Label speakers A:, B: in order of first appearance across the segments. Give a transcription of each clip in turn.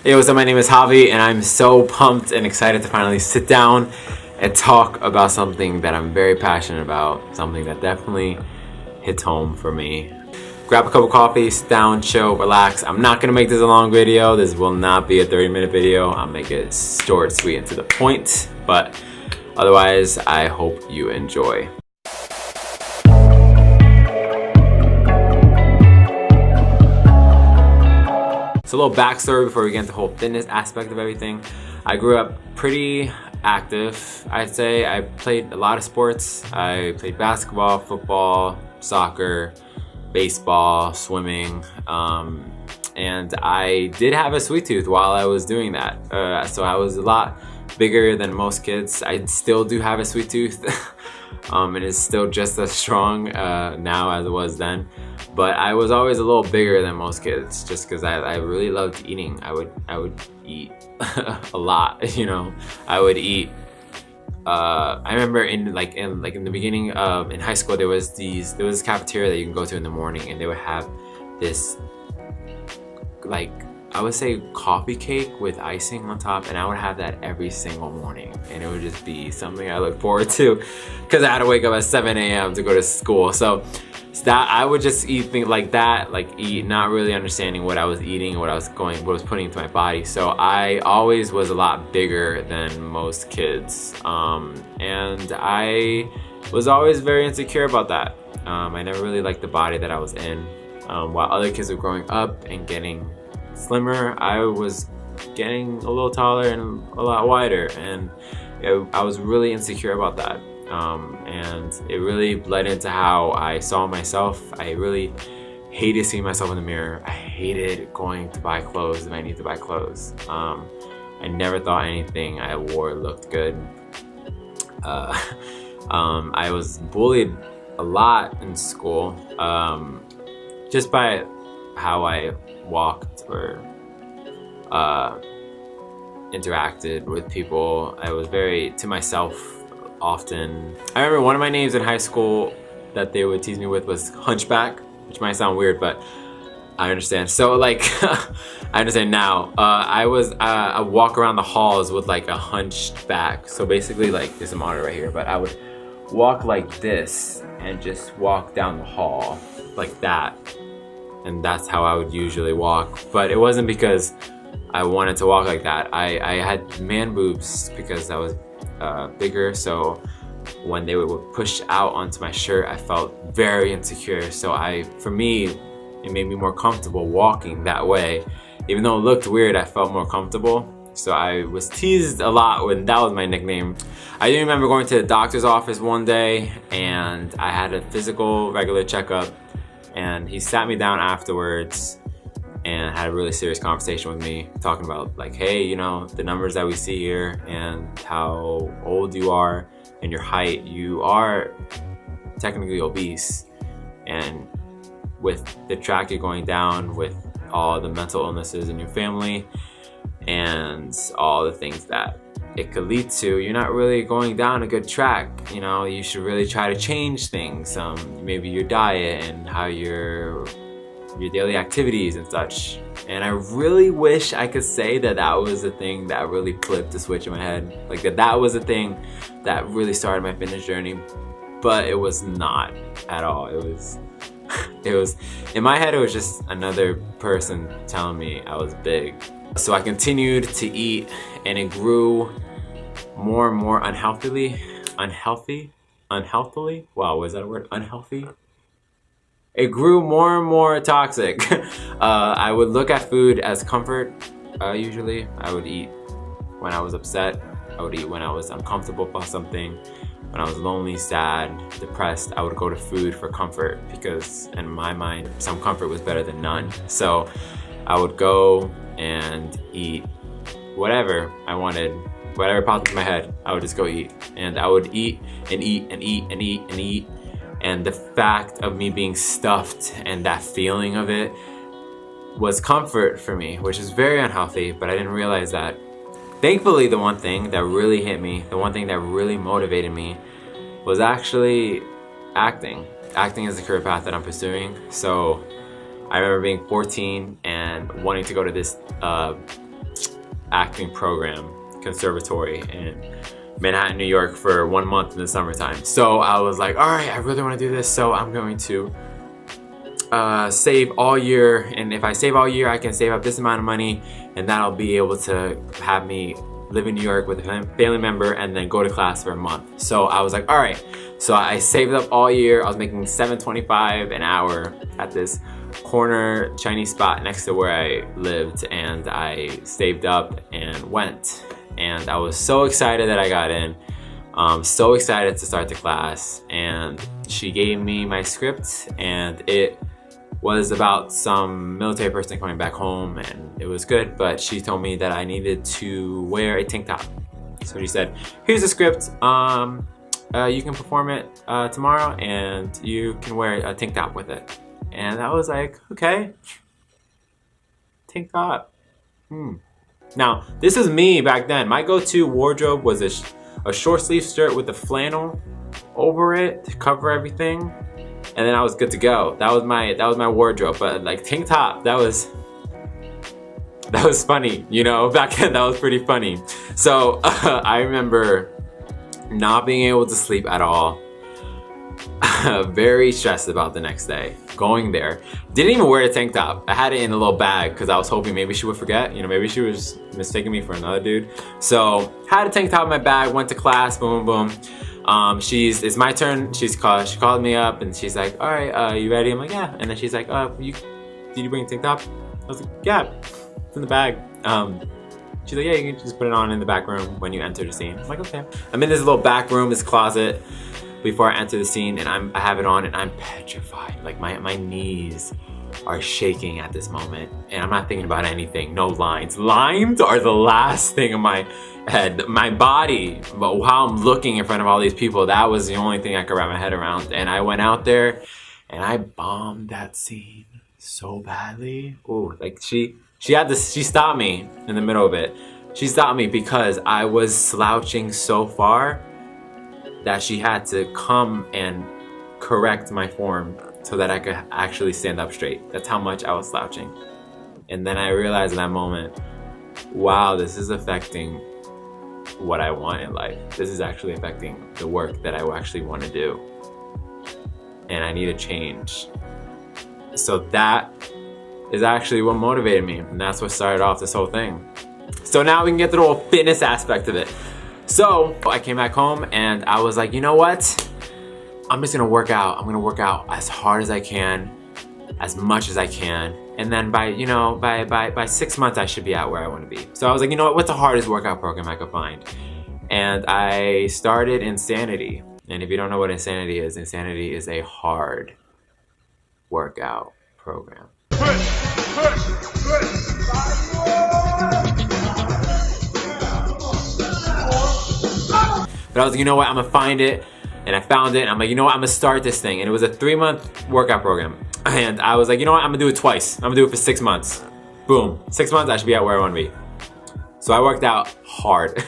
A: Hey, what's up? My name is Javi, and I'm so pumped and excited to finally sit down and talk about something that I'm very passionate about, something that definitely hits home for me. Grab a cup of coffee, sit down, chill, relax. I'm not gonna make this a long video. This will not be a 30-minute video. I'll make it short, sweet, and to the point, but otherwise, I hope you enjoy. So a little backstory before we get into the whole fitness aspect of everything. I grew up pretty active, I'd say. I played a lot of sports. I played basketball, football, soccer, baseball, swimming, and I did have a sweet tooth while I was doing that. So I was a lot bigger than most kids. I still do have a sweet tooth, and it's still just as strong now as it was then. But I was always a little bigger than most kids, just because I really loved eating. I would eat a lot, you know. I would eat. I remember in the beginning of in high school there was this cafeteria that you can go to in the morning, and they would have this, like, I would say coffee cake with icing on top, and I would have that every single morning, and it would just be something I look forward to because I had to wake up at 7 a.m. to go to school. So that I would just eat things like that, like eat, not really understanding what I was eating, what I was putting into my body. So I always was a lot bigger than most kids, and I was always very insecure about that. I never really liked the body that I was in. While other kids were growing up and getting slimmer, I was getting a little taller and a lot wider, and I was really insecure about that. And it really bled into how I saw myself. I really hated seeing myself in the mirror. I hated going to buy clothes if I need to buy clothes. I never thought anything I wore looked good. I was bullied a lot in school, just by how I walked or interacted with people. I was very to myself often. I remember one of my names in high school that they would tease me with was Hunchback, which might sound weird, but I understand. So like, I understand now. I walk around the halls with like a hunched back. So basically, like, there's a monitor right here, but I would walk like this and just walk down the hall like that. And that's how I would usually walk. But it wasn't because I wanted to walk like that. I had man boobs because I was bigger, so when they would push out onto my shirt, I felt very insecure. So for me, it made me more comfortable walking that way. Even though it looked weird, I felt more comfortable. So I was teased a lot when that was my nickname. I do remember going to the doctor's office one day, and I had a physical regular checkup, and he sat me down afterwards and had a really serious conversation with me, talking about like, hey, you know, the numbers that we see here and how old you are and your height, you are technically obese. And with the track you're going down, with all the mental illnesses in your family and all the things that it could lead to, you're not really going down a good track. You know, you should really try to change things. Maybe your diet and how your daily activities and such. And I really wish I could say that that was the thing that really flipped the switch in my head. Like that was the thing that really started my fitness journey. But it was not at all. It was, in my head, it was just another person telling me I was big. So I continued to eat, and it grew more and more unhealthily. Wow, was that a word? Unhealthy? It grew more and more toxic. I would look at food as comfort, usually. I would eat when I was upset. I would eat when I was uncomfortable about something. When I was lonely, sad, depressed, I would go to food for comfort because in my mind, some comfort was better than none. So I would go and eat whatever I wanted, whatever popped into my head, I would just go eat. And I would eat and eat and eat and eat and eat. And the fact of me being stuffed and that feeling of it was comfort for me, which is very unhealthy, but I didn't realize that. Thankfully, the one thing that really hit me, the one thing that really motivated me was actually acting. Acting is the career path that I'm pursuing. So I remember being 14 and wanting to go to this acting program conservatory in Manhattan, New York for 1 month in the summertime. So I was like, all right, I really want to do this, so I'm going to save all year, and if I save all year, I can save up this amount of money, and that'll be able to have me live in New York with a family member and then go to class for a month. So I was like, all right. So I saved up all year. I was making $7.25 an hour at this corner Chinese spot next to where I lived, and I saved up and went. And I was so excited that I got in. So excited to start the class, and she gave me my script, and it was about some military person coming back home, and it was good, but she told me that I needed to wear a tank top. So she said, here's the script, you can perform it tomorrow, and you can wear a tank top with it. And I was like, okay, tank top. Now, this is me back then. My go-to wardrobe was a short sleeve shirt with a flannel over it to cover everything, and then I was good to go. That was my wardrobe. But like tank top, that was funny, you know. Back then, that was pretty funny. So I remember not being able to sleep at all. Very stressed about the next day. Going there, didn't even wear a tank top. I had it in a little bag because I was hoping maybe she would forget. You know, maybe she was mistaking me for another dude. So had a tank top in my bag. Went to class. Boom, boom, boom. It's my turn. She called me up and she's like, all right, you ready? I'm like, yeah. And then she's like, did you bring a tank top? I was like, yeah, it's in the bag. She's like, yeah, you can just put it on in the back room when you enter the scene. I'm like, okay. I'm in this little back room, this closet, before I enter the scene, and I have it on, and I'm petrified. Like my knees are shaking at this moment, and I'm not thinking about anything. No lines. Lines are the last thing in my head. My body, but how I'm looking in front of all these people, that was the only thing I could wrap my head around. And I went out there, and I bombed that scene so badly. Ooh, like she stopped me in the middle of it. She stopped me because I was slouching so far that she had to come and correct my form so that I could actually stand up straight. That's how much I was slouching. And then I realized in that moment, wow, this is affecting what I want in life. This is actually affecting the work that I actually want to do. And I need a change. So that is actually what motivated me. And that's what started off this whole thing. So now we can get to the whole fitness aspect of it. So I came back home and I was like, you know what? I'm just gonna work out. I'm gonna work out as hard as I can, as much as I can. And then by 6 months, I should be at where I wanna be. So I was like, you know what? What's the hardest workout program I could find? And I started Insanity. And if you don't know what Insanity is a hard workout program. But I was like, you know what, I'm gonna find it. And I found it, and I'm like, you know what, I'm gonna start this thing. And it was a 3-month workout program. And I was like, you know what, I'm gonna do it twice. I'm gonna do it for 6 months. Boom, 6 months, I should be at where I wanna be. So I worked out hard.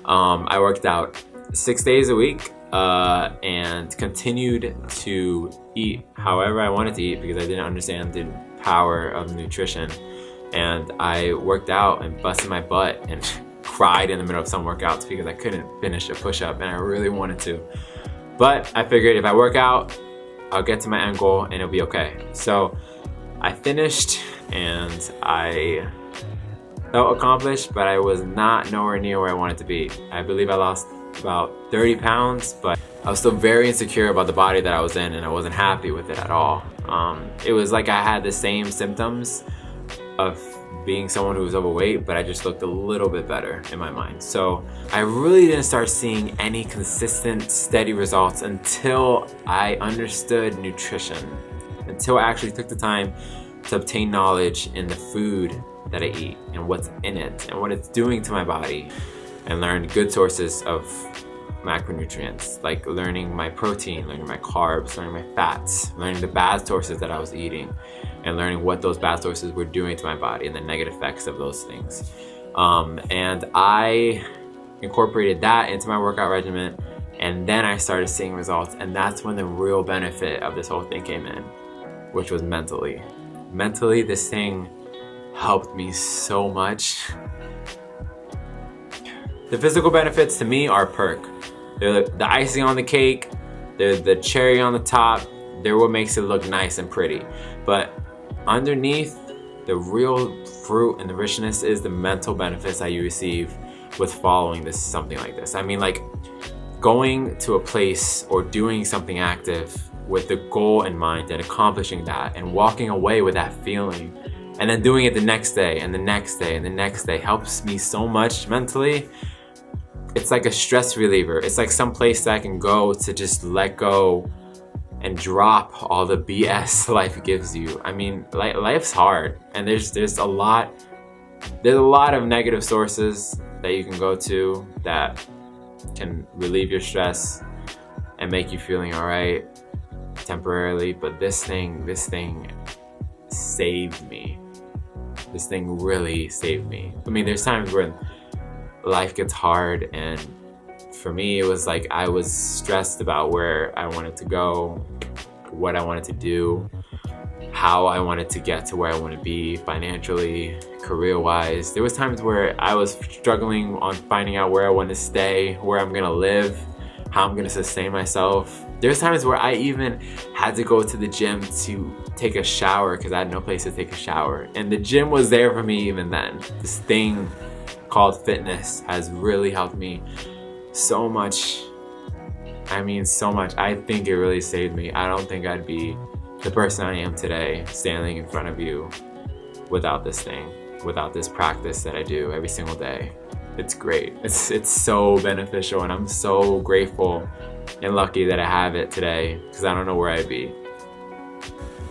A: I worked out 6 days a week and continued to eat however I wanted to eat because I didn't understand the power of nutrition. And I worked out and busted my butt and cried in the middle of some workouts because I couldn't finish a push-up and I really wanted to. But I figured if I work out, I'll get to my end goal and it'll be okay. So I finished and I felt accomplished, but I was nowhere near where I wanted to be. I believe I lost about 30 pounds, but I was still very insecure about the body that I was in and I wasn't happy with it at all. It was like I had the same symptoms of being someone who was overweight, but I just looked a little bit better in my mind. So I really didn't start seeing any consistent, steady results until I understood nutrition, until I actually took the time to obtain knowledge in the food that I eat and what's in it and what it's doing to my body, and learned good sources of macronutrients, like learning my protein, learning my carbs, learning my fats, learning the bad sources that I was eating, and learning what those bad sources were doing to my body and the negative effects of those things. And I incorporated that into my workout regimen, and then I started seeing results, and that's when the real benefit of this whole thing came in, which was mentally. Mentally, this thing helped me so much. The physical benefits to me are perk. They're the icing on the cake, they're the cherry on the top, they're what makes it look nice and pretty. But underneath, the real fruit and the richness is the mental benefits that you receive with following this, something like this. I mean, like going to a place or doing something active with the goal in mind and accomplishing that and walking away with that feeling and then doing it the next day and the next day and the next day helps me so much mentally. It's like a stress reliever. It's like some place that I can go to just let go and drop all the BS life gives you. I mean, life's hard, and there's a lot of negative sources that you can go to that can relieve your stress and make you feeling all right temporarily. But this thing saved me. This thing really saved me. I mean, there's times when life gets hard, and for me it was like I was stressed about where I wanted to go, what I wanted to do, how I wanted to get to where I want to be financially, career-wise. There was times where I was struggling on finding out where I want to stay, where I'm gonna live, how I'm gonna sustain myself. There's times where I even had to go to the gym to take a shower because I had no place to take a shower. And the gym was there for me even then. This thing called fitness has really helped me so much. I mean, so much. I think it really saved me. I don't think I'd be the person I am today standing in front of you without this thing, without this practice that I do every single day. It's great. It's so beneficial, and I'm so grateful and lucky that I have it today, because I don't know where I'd be.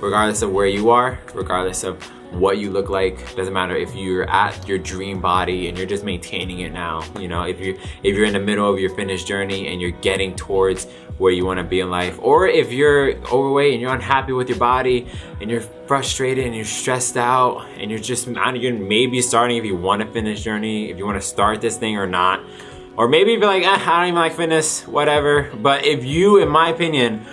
A: Regardless of where you are, regardless of what you look like, doesn't matter if you're at your dream body and you're just maintaining it now. You know, if you're in the middle of your fitness journey and you're getting towards where you want to be in life, or if you're overweight and you're unhappy with your body and you're frustrated and you're stressed out and you're maybe starting, if you want to fitness journey, if you want to start this thing or not, or maybe if you're like, I don't even like fitness, whatever. But if you, in my opinion,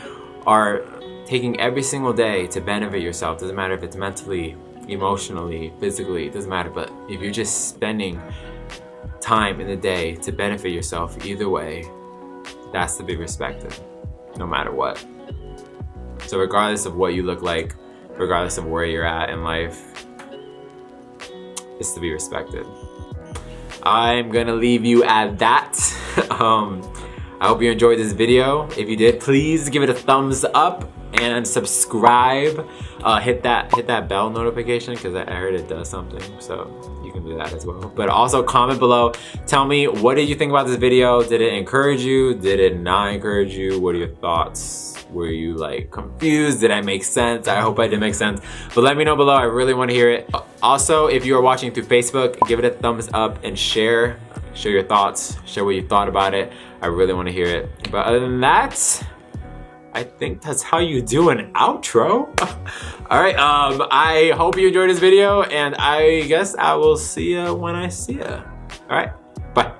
A: are taking every single day to benefit yourself, doesn't matter if it's mentally, emotionally, physically, it doesn't matter, but if you're just spending time in the day to benefit yourself either way, that's to be respected, no matter what. So regardless of what you look like, regardless of where you're at in life, it's to be respected. I'm gonna leave you at that. I hope you enjoyed this video. If you did, please give it a thumbs up and subscribe. Hit that bell notification, because I heard it does something, so you can do that as well. But also comment below, tell me, what did you think about this video? Did it encourage you? Did it not encourage you? What are your thoughts? Were you like confused? Did I make sense? I hope I did make sense, but let me know below. I really want to hear it. Also, if you are watching through Facebook, give it a thumbs up and share your thoughts, share what you thought about it. I really want to hear it. But other than that, I think that's how you do an outro. All right, I hope you enjoyed this video, and I guess I will see you when I see you. All right, bye.